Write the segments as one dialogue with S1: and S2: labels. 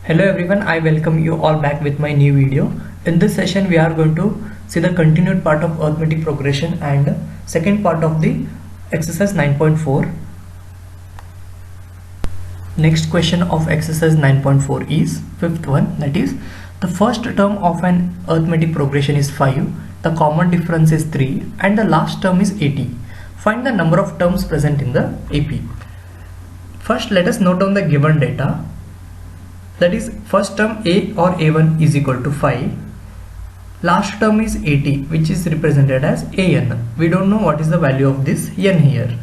S1: Hello everyone, I welcome you all back with my new video. In this session we are going to see the continued part of arithmetic progression and second part of the exercise 9.4. Next question of exercise 9.4 is fifth one, that is the first term of an arithmetic progression is 5, the common difference is 3 and the last term is 80. Find the number of terms present in the AP. First let us note down the given data. That is, first term a or a1 is equal to 5. Last term is 80, which is represented as an. We don't know what is the value of this n here.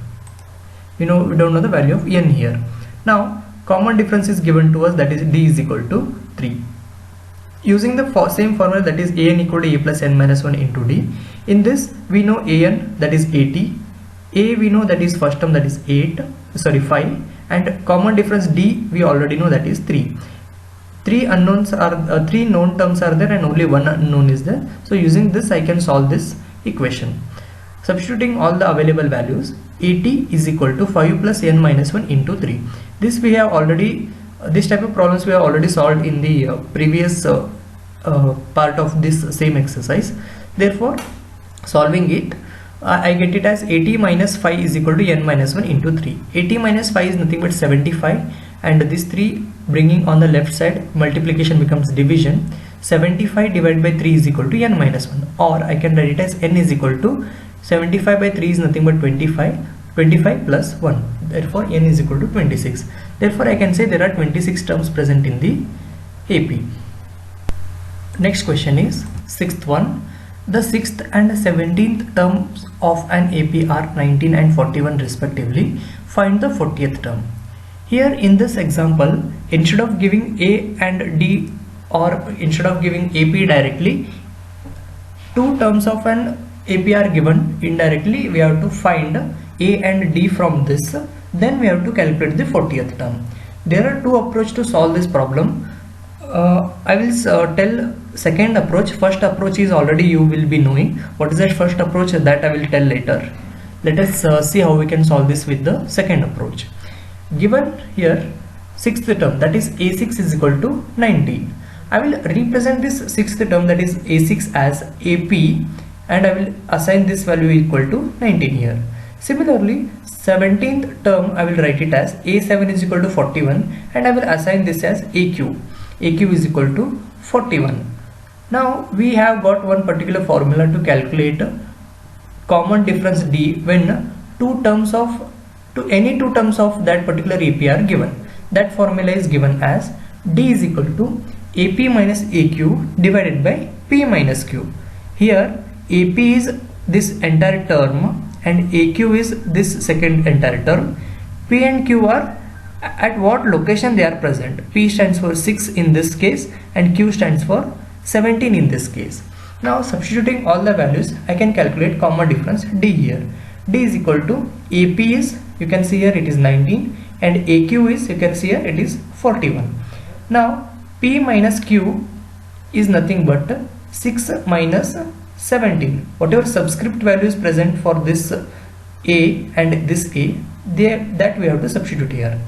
S1: We don't know the value of n here. Now common difference is given to us, that is d is equal to 3. Using the same formula, that is an equal to a plus n minus 1 into d. In this we know an, that is 80. A we know, that is first term, that is 5, and common difference d we already know, that is 3. Three known terms are there and only one unknown is there. So using this I can solve this equation. Substituting all the available values, 80 is equal to 5 plus n minus 1 into 3. This we have already, this type of problems we have already solved in the previous part of this same exercise. Therefore solving it, I get it as 80 minus 5 is equal to n minus 1 into 3. 80 minus 5 is nothing but 75, and this 3 bringing on the left side, multiplication becomes division. 75 divided by 3 is equal to n minus 1, or I can write it as n is equal to 75 by 3 is nothing but 25 plus 1, therefore n is equal to 26. Therefore I can say there are 26 terms present in the AP. Next question is sixth one. The 6th and 17th terms of an AP are 19 and 41 respectively. Find the 40th term. Here in this example, instead of giving A and D, or instead of giving AP directly, two terms of an AP are given indirectly. We have to find A and D from this. Then we have to calculate the 40th term. There are two approaches to solve this problem. I will tell second approach. First approach is already you will be knowing. What is that first approach? That I will tell later. Let us see how we can solve this with the second approach. Given here sixth term, that is a6 is equal to 19. I will represent this sixth term, that is a6, as AP, and I will assign this value equal to 19 here. Similarly 17th term, I will write it as a7 is equal to 41, and I will assign this as aq. aq is equal to 41. Now we have got one particular formula to calculate common difference d when any two terms of that particular AP are given. That formula is given as d is equal to AP minus aq divided by p minus q. Here AP is this entire term and aq is this second entire term. P and q are at what location they are present. P stands for 6 in this case and q stands for 17 in this case. Now substituting all the values, I can calculate common difference d here. D is equal to AP is, you can see here it is 19, and aq is, you can see here it is 41. Now p minus q is nothing but 6 minus 17. Whatever subscript value is present for this a and this a, that we have to substitute here.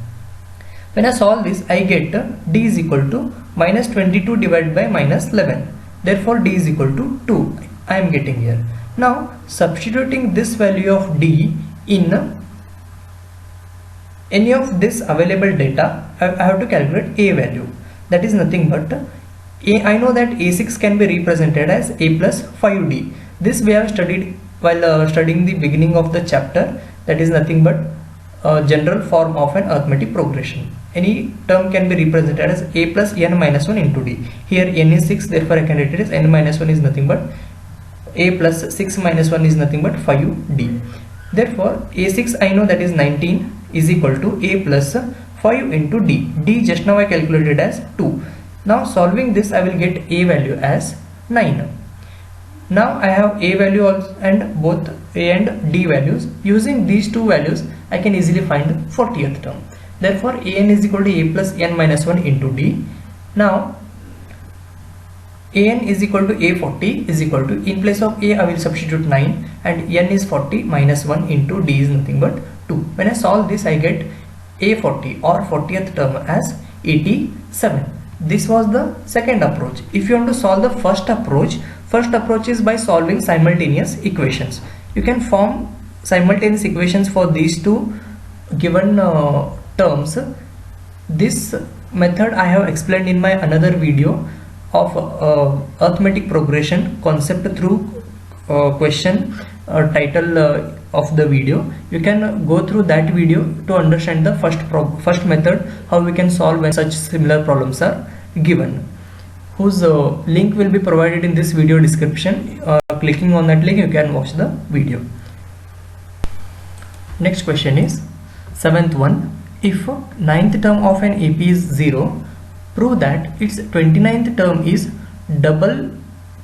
S1: When I solve this, I get d is equal to minus 22 divided by minus 11. Therefore d is equal to 2. I am getting here. Now substituting this value of d in any of this available data, I have to calculate a value. That is nothing but a. I know that a6 can be represented as a plus 5d. This we have studied while studying the beginning of the chapter. That is nothing but general form of an arithmetic progression. Any term can be represented as a plus n minus 1 into d. Here n is 6, therefore I can write it as n minus 1 is nothing but a plus 6 minus 1 is nothing but 5d. Therefore a6 I know, that is 19, is equal to a plus 5 into d. D just now I calculated as 2. Now solving this, I will get a value as 9. Now I have a value also and both a and d values. Using these two values, I can easily find the 40th term. Therefore an is equal to a plus n minus 1 into d. Now an is equal to a40 is equal to, in place of a I will substitute 9, and n is 40 minus 1 into d is nothing but 2. When I solve this, I get a40 or 40th term as 87. This was the second approach. If you want to solve the first approach is by solving simultaneous equations. You can form simultaneous equations for these two given terms. This method I have explained in my another video of arithmetic progression concept through question title of the video. You can go through that video to understand the first method, how we can solve when such similar problems are given, whose link will be provided in this video description. Clicking on that link you can watch the video. Next question is seventh one. If ninth term of an AP is 0, prove that its 29th term is double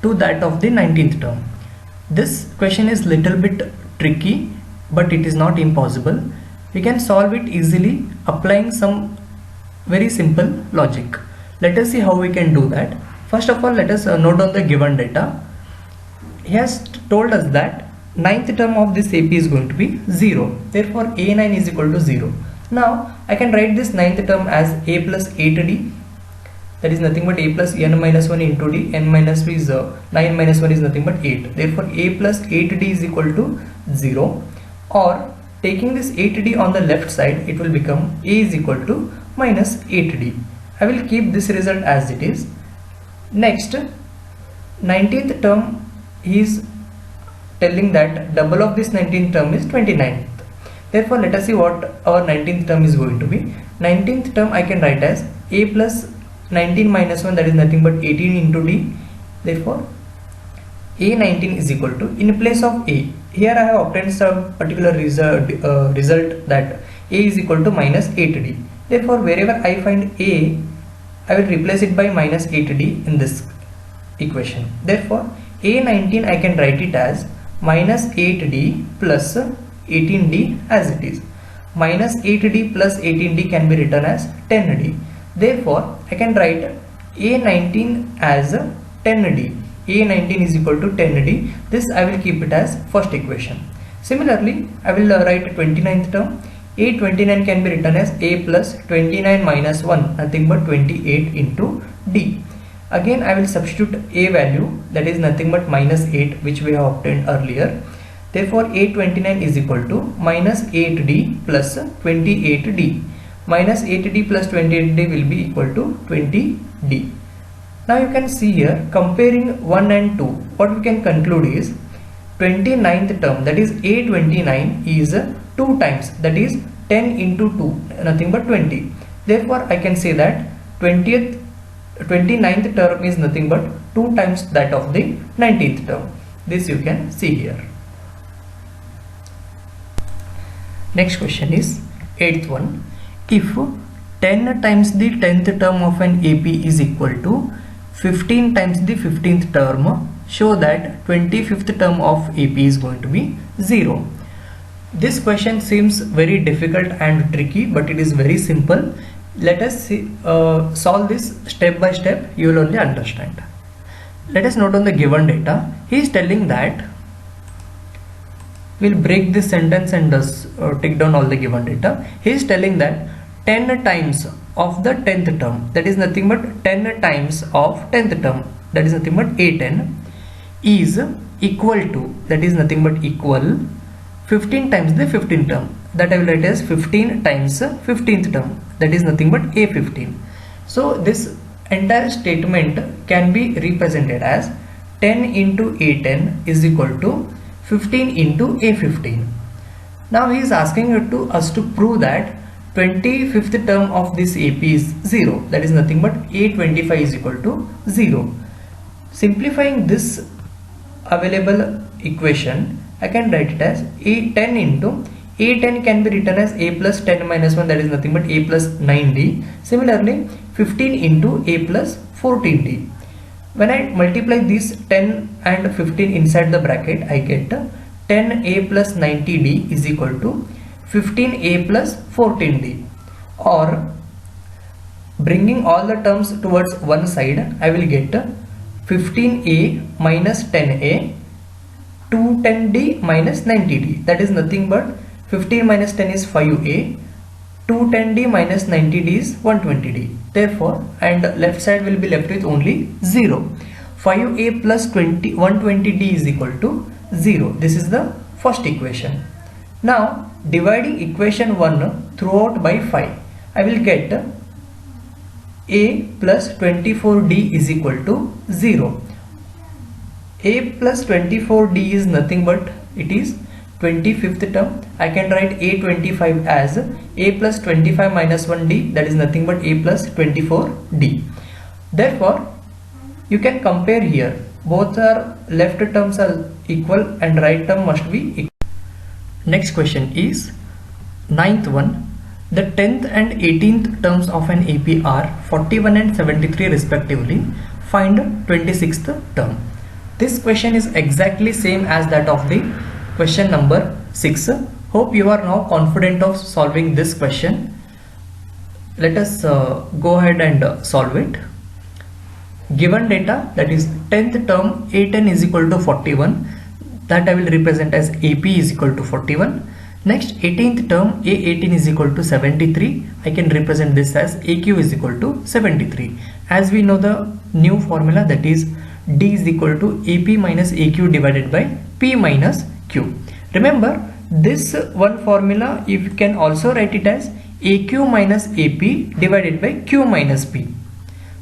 S1: to that of the 19th term. This question is little bit tricky, but it is not impossible. We can solve it easily applying some very simple logic. Let us see how we can do that. First of all, let us note down the given data. He has told us that ninth term of this AP is going to be 0. Therefore, A9 is equal to 0. Now, I can write this ninth term as A plus 8D. That is nothing but A plus n minus 1 into D. N minus 1 is 9 minus 1 is nothing but 8. Therefore, A plus 8D is equal to 0. Or taking this 8D on the left side, it will become A is equal to minus 8D. I will keep this result as it is. Next, 19th term is telling that double of this 19th term is 29th. Therefore, let us see what our 19th term is going to be. 19th term I can write as A plus 19 minus 1, that is nothing but 18 into D. Therefore, A19 is equal to, in place of A, here I have obtained some particular result that A is equal to minus 8D. Therefore, wherever I find A, I will replace it by minus 8D in this equation. Therefore, A19 I can write it as minus 8D plus 18D as it is. Minus 8D plus 18D can be written as 10D. Therefore, I can write A19 as 10D. A19 is equal to 10D. This I will keep it as first equation. Similarly, I will write 29th term. A29 can be written as A plus 29 minus 1, nothing but 28 into D. Again, I will substitute A value, that is nothing but minus 8, which we have obtained earlier. Therefore, A29 is equal to minus 8D plus 28D. Minus 8D plus 28D will be equal to 20D. Now you can see here, comparing 1 and 2, what we can conclude is 29th term, that is A29 is 2 times, that is 10 into 2, nothing but 20. Therefore, I can say that 29th term is nothing but 2 times that of the 19th term. This you can see here. Next question is 8th one. If 10 times the 10th term of an AP is equal to 15 times the 15th term, show that 25th term of AP is going to be 0. This question seems very difficult and tricky, but it is very simple. Let us see, solve this step by step. You will only understand. Let us note on the given data. He is telling that, we'll break this sentence and take down all the given data. He is telling that 10 times of the 10th term, that is nothing but 10 times of 10th term, that is nothing but A10, is equal to, that is nothing but equal 15 times the 15th term, that I will write as 15 times 15th term, that is nothing but A15. So this entire statement can be represented as 10 into A10 is equal to 15 into A15. Now he is asking us to prove that 25th term of this AP is 0, that is nothing but A25 is equal to 0. Simplifying this available equation, I can write it as A10 into A10 can be written as A plus 10 minus 1, that is nothing but A plus 9D. Similarly, 15 into A plus 14D. When I multiply these 10 and 15 inside the bracket, I get 10A plus 90D is equal to 15A plus 14D. Or bringing all the terms towards one side, I will get 15A minus 10A, 210D minus 90D. That is nothing but 15 minus 10 is 5A, 210d minus 90d is 120d. Therefore, and left side will be left with only 0. 5a plus 120d is equal to 0. This is the first equation. Now, dividing equation 1 throughout by 5, I will get a plus 24d is equal to 0. A plus 24d is nothing but it is 25th term. I can write a25 as a plus 25 minus 1d, that is nothing but a plus 24d. Therefore, you can compare here. Both are left terms are equal and right term must be equal. Next question is 9th one. The 10th and 18th terms of an AP are 41 and 73 respectively. Find 26th term. This question is exactly same as that of the question number 6. Hope you are now confident of solving this question. Let us go ahead and solve it. Given data, that is 10th term A10 is equal to 41, that I will represent as AP is equal to 41. Next 18th term A18 is equal to 73, I can represent this as AQ is equal to 73. As we know the new formula, that is D is equal to AP minus AQ divided by P minus Q. Remember this one formula, you can also write it as AQ minus AP divided by Q minus P.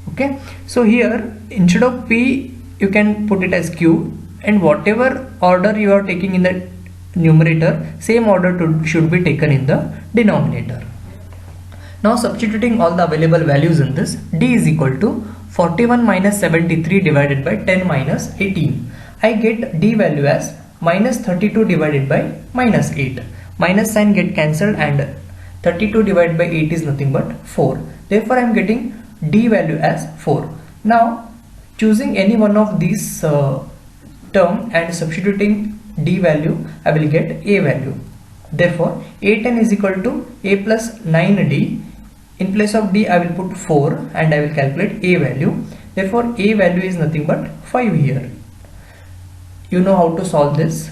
S1: Okay, so here instead of P you can put it as Q, and whatever order you are taking in the numerator, same order should be taken in the denominator. Now substituting all the available values in this, D is equal to 41 minus 73 divided by 10 minus 18. I get D value as minus 32 divided by minus 8. Minus sign get cancelled and 32 divided by 8 is nothing but 4. Therefore I am getting D value as 4. Now choosing any one of these term and substituting D value, I will get A value. Therefore A10 is equal to A plus 9D. In place of D I will put 4 and I will calculate A value. Therefore A value is nothing but 5 here. You know how to solve this.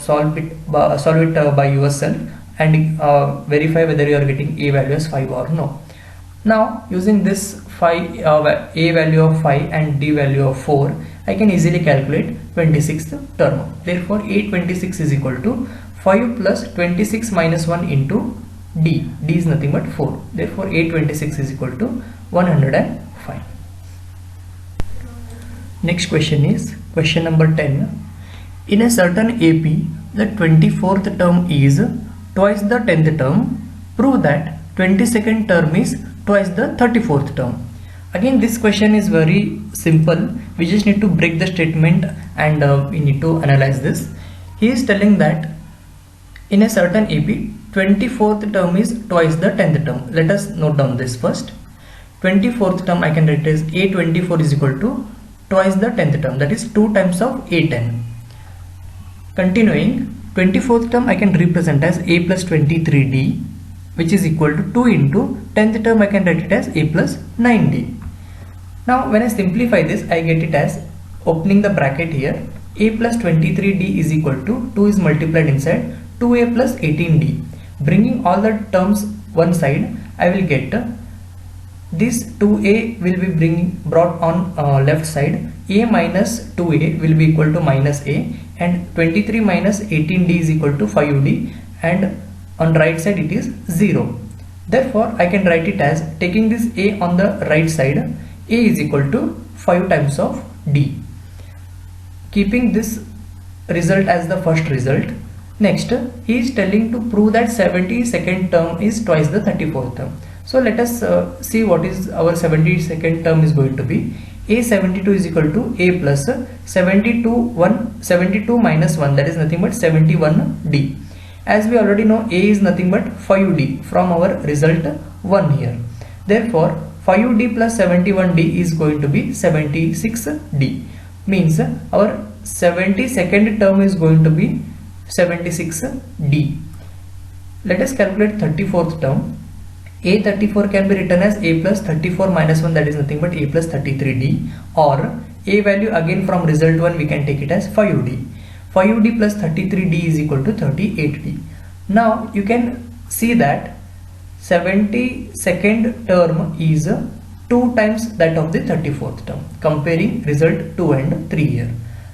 S1: Solve it by yourself and verify whether you are getting A value as 5 or no. Now using this A value of 5 and D value of 4, I can easily calculate 26th term. Therefore A26 is equal to 5 plus 26 minus 1 into D. D is nothing but 4. Therefore A26 is equal to 105. Next question is question number 10. In a certain AP, the 24th term is twice the 10th term. Prove that 22nd term is twice the 34th term. Again this question is very simple. We just need to break the statement and we need to analyze this. He is telling that in a certain AP, 24th term is twice the 10th term. Let us note down this first. 24th term I can write as A24 is equal to twice the 10th term, that is 2 times of A10. Continuing, 24th term I can represent as A plus 23D, which is equal to 2 into 10th term I can write it as A plus 9D. Now when I simplify this, I get it as, opening the bracket here, A plus 23D is equal to 2 is multiplied inside 2A plus 18D. Bringing all the terms one side, I will get this 2A will be brought on left side. A minus 2A will be equal to minus A, and 23 minus 18D is equal to 5D, and on right side it is 0. Therefore I can write it as, taking this A on the right side, A is equal to 5 times of D. Keeping this result as the first result. Next, he is telling to prove that 72nd term is twice the 34th term. So let us see what is our 72nd term is going to be. A72 is equal to A plus 72 minus 1, that is nothing but 71D. As we already know, A is nothing but 5D from our result 1 here. Therefore 5D plus 71D is going to be 76D. Means our 72nd term is going to be 76D. Let us calculate 34th term. A34 can be written as A plus 34 minus 1, that is nothing but A plus 33D, or A value again from result 1 we can take it as 5D. 5D plus 33D is equal to 38D. Now you can see that 72nd term is 2 times that of the 34th term, comparing result 2 and 3 here.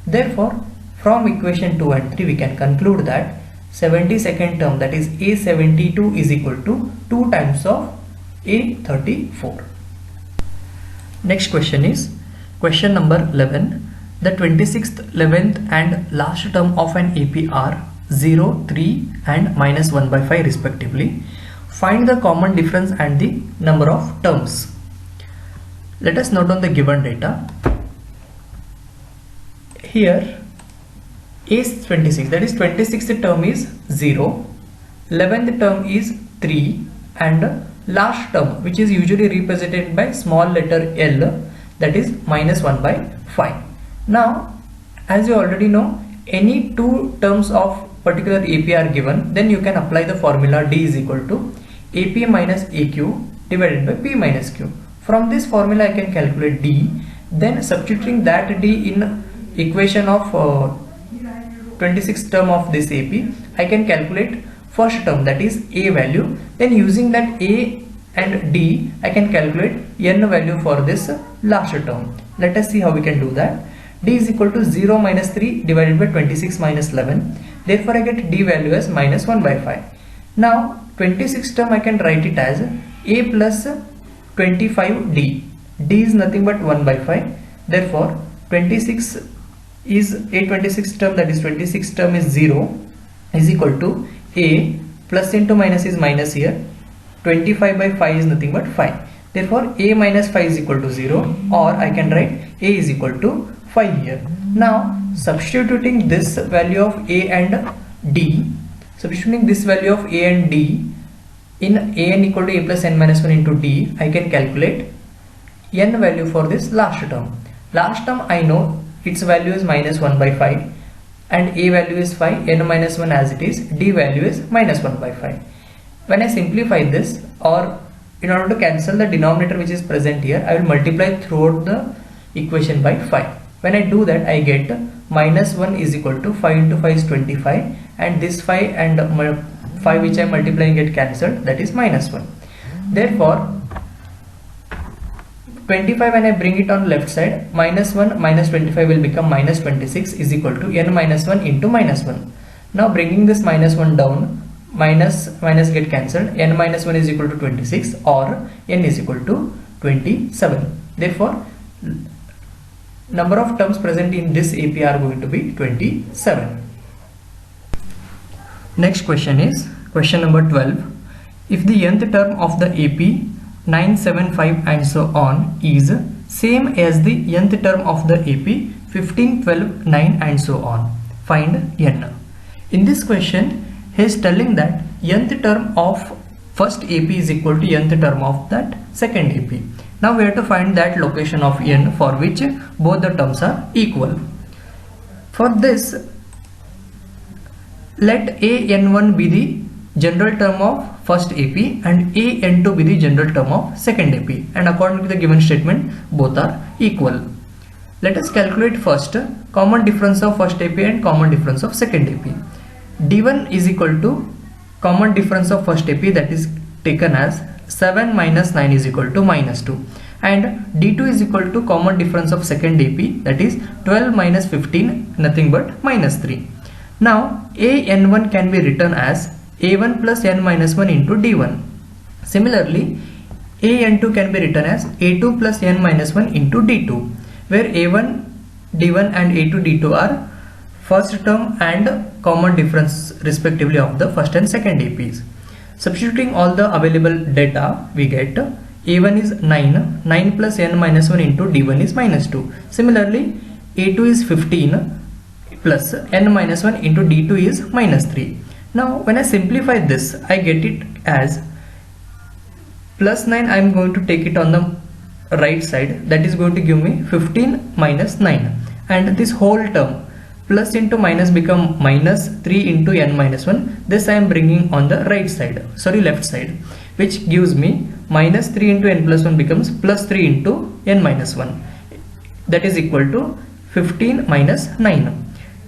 S1: Therefore, from equation 2 and 3 we can conclude that 72nd term, that is A72, is equal to 2 times of A34. Next question is question number 11. The 26th, 11th and last term of an AP are 0, 3 and minus 1 by 5 respectively. Find the common difference and the number of terms. Let us note on the given data. Here is 26, that is 26th term is 0, 11th term is 3 and last term, which is usually represented by small letter L, that is minus 1 by 5. Now, as you already know, any two terms of particular AP are given, then you can apply the formula D is equal to AP minus AQ divided by P minus Q. From this formula I can calculate D, then substituting that D in equation of 26th term of this AP, I can calculate first term, that is A value. Then using that A and D, I can calculate N value for this last term. Let us see how we can do that. D is equal to 0 minus 3 divided by 26 minus 11. Therefore, I get D value as minus 1 by 5. Now, 26th term I can write it as A plus 25D. D is nothing but 1 by 5. Therefore, 26 is a 26th term, that is 26th term is 0, is equal to A plus into minus is minus here. 25 by 5 is nothing but 5. Therefore, A minus 5 is equal to 0, or I can write A is equal to 5 here. Now, substituting this value of A and D, substituting this value of A and D in An equal to A plus N minus 1 into D, I can calculate N value for this last term. Last term I know its value is minus 1 by 5 and A value is 5, N minus 1 as it is, D value is minus 1 by 5. When I simplify this, or in order to cancel the denominator which is present here, I will multiply throughout the equation by 5. When I do that, I get minus 1 is equal to 5 into 5 is 25, and this 5 and 5 which I am multiplying get cancelled, that is minus 1. Therefore, 25 when I bring it on left side, minus 1 minus 25 will become minus 26 is equal to N minus 1 into minus 1. Now bringing this minus 1 down, minus get cancelled, N minus 1 is equal to 26 or N is equal to 27. Therefore, number of terms present in this AP are going to be 27. Next question is question number 12. If the nth term of the AP 9, 7, 5 and so on is same as the nth term of the AP 15, 12, 9 and so on, find N. In this question, he is telling that nth term of first AP is equal to nth term of that second AP. Now we have to find that location of N for which both the terms are equal. For this, let AN1 be the general term of first AP and AN2 be the general term of second AP, and according to the given statement both are equal. Let us calculate first common difference of first AP and common difference of second AP. D1 is equal to common difference of first AP, that is taken as 7 minus 9 is equal to minus 2, and D2 is equal to common difference of second AP, that is 12 minus 15 nothing but minus 3. Now AN1 can be written as A1 plus N minus 1 into D1. Similarly, AN2 can be written as A2 plus N minus 1 into D2, where A1, D1 and A2, D2 are first term and common difference respectively of the first and second APs. Substituting all the available data, we get A1 is 9, 9 plus N minus 1 into D1 is minus 2. Similarly, A2 is 15 plus N minus 1 into D2 is minus 3. Now when I simplify this, I get it as plus 9, I am going to take it on the right side, that is going to give me 15 minus 9, and this whole term plus into minus become minus 3 into N minus 1. This I am bringing on the right side, sorry left side, which gives me minus 3 into N plus 1 becomes plus 3 into N minus 1, that is equal to 15 minus 9.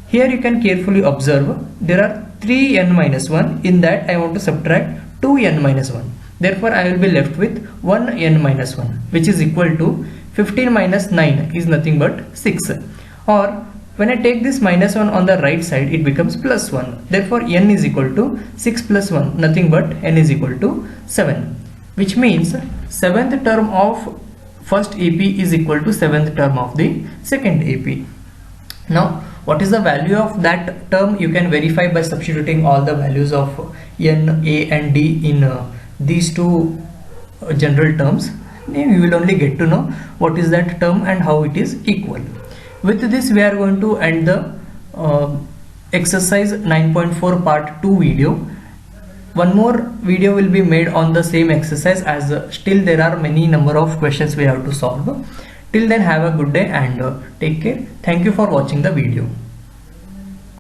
S1: Here you can carefully observe there are 3 N minus 1, in that I want to subtract 2 N minus 1. Therefore, I will be left with 1n minus 1, which is equal to 15 minus 9 is nothing but 6. Or when I take this minus 1 on the right side, it becomes plus 1. Therefore, n is equal to 6 plus 1, nothing but n is equal to 7. Which means 7th term of first AP is equal to 7th term of the second AP. Now, what is the value of that term? You can verify by substituting all the values of n, a and d in these two general terms. You will only get to know what is that term and how it is equal. With this, we are going to end the exercise 9.4 part 2 video. One more video will be made on the same exercise, as still there are many number of questions we have to solve. Till then, have a good day and take care. Thank you for watching the video.